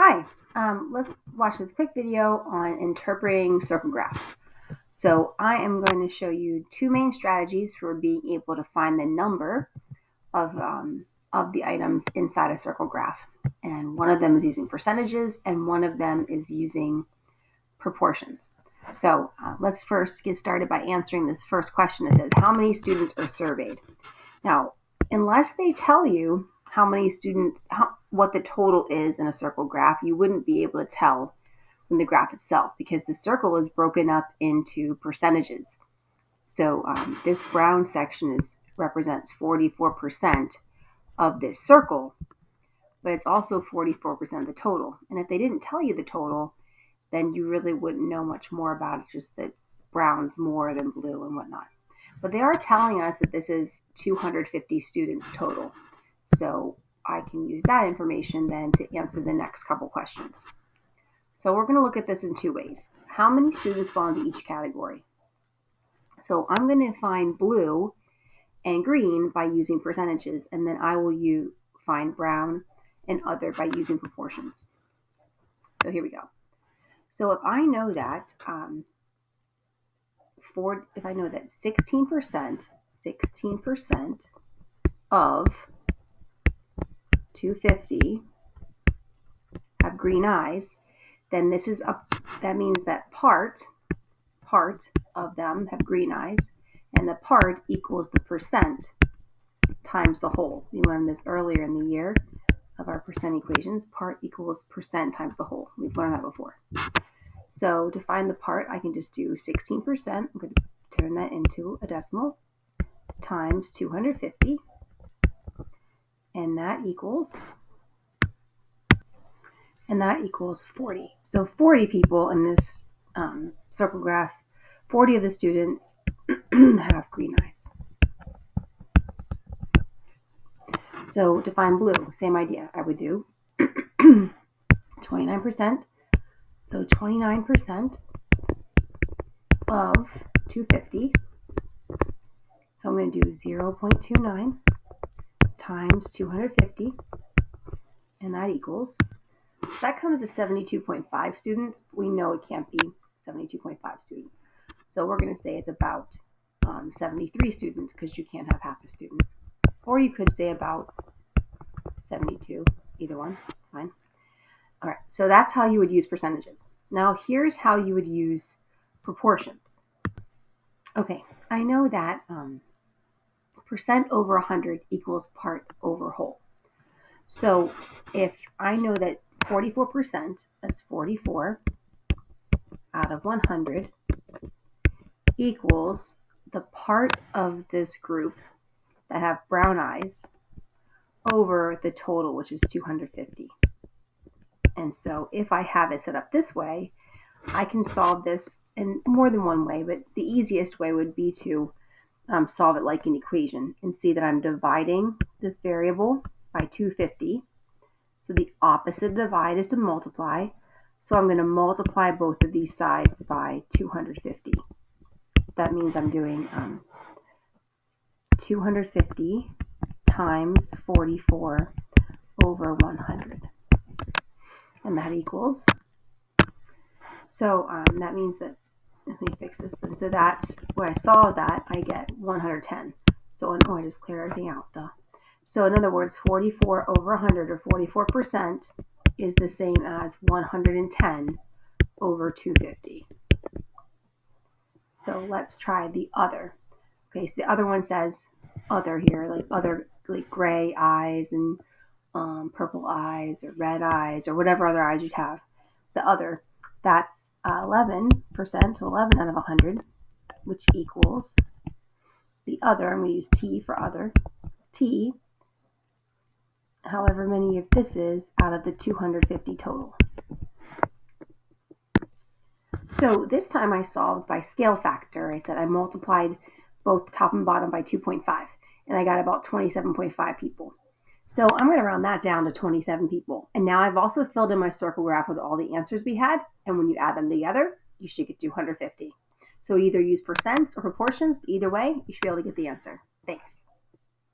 Hi, let's watch this quick video on interpreting circle graphs. So I am going to show you two main strategies for being able to find the number of the items inside a circle graph. And one of them is using percentages and one of them is using proportions. So let's first get started by answering this first question. It says, how many students are surveyed? Now, unless they tell you how many students, what the total is in a circle graph, you wouldn't be able to tell from the graph itself because the circle is broken up into percentages. So this brown section represents 44% of this circle, but it's also 44% of the total. And if they didn't tell you the total, then you really wouldn't know much more about it, just that brown's more than blue and whatnot. But they are telling us that this is 250 students total. So I can use that information then to answer the next couple questions. So we're going to look at this in two ways. How many students fall into each category? So I'm going to find blue and green by using percentages, and then I will find brown and other by using proportions. So here we go. So if I know that 16% of 250 have green eyes, then that means that part of them have green eyes, and the part equals the percent times the whole. We learned this earlier in the year of our percent equations. Part equals percent times the whole. We've learned that before. So to find the part, I can just do 16%. I'm going to turn that into a decimal times 250, and that equals 40. So 40 people in this circle graph, 40 of the students have green eyes. So to find blue, same idea. I would do 29%. So 29% of 250. So I'm going to do 0.29 times 250, and that comes to 72.5 students. We know it can't be 72.5 students. So we're going to say it's about 73 students because you can't have half a student. Or you could say about 72, either one, it's fine. All right, so that's how you would use percentages. Now here's how you would use proportions. Okay, I know that percent over 100 equals part over whole. So if I know that 44%, that's 44 out of 100, equals the part of this group that have brown eyes over the total, which is 250. And so if I have it set up this way, I can solve this in more than one way, but the easiest way would be to solve it like an equation and see that I'm dividing this variable by 250. So the opposite of divide is to multiply. So I'm going to multiply both of these sides by 250. So that means I'm doing 250 times 44 over 100. And that equals, so that means that, let me fix this then. So that's, when I solve that, I get 110. So I just clear everything out though. So in other words, 44 over 100, or 44%, is the same as 110 over 250. So let's try the other. Okay, so the other one says other here, like gray eyes and purple eyes or red eyes or whatever other eyes you'd have. The other, that's 11%, 11 out of 100, which equals the other. I'm going to use T for other. T, however many of this is out of the 250 total. So this time I solved by scale factor. I said I multiplied both top and bottom by 2.5, and I got about 27.5 people. So I'm going to round that down to 27 people. And now I've also filled in my circle graph with all the answers we had, and when you add them together, you should get 250. So either use percents or proportions, but either way, you should be able to get the answer. Thanks.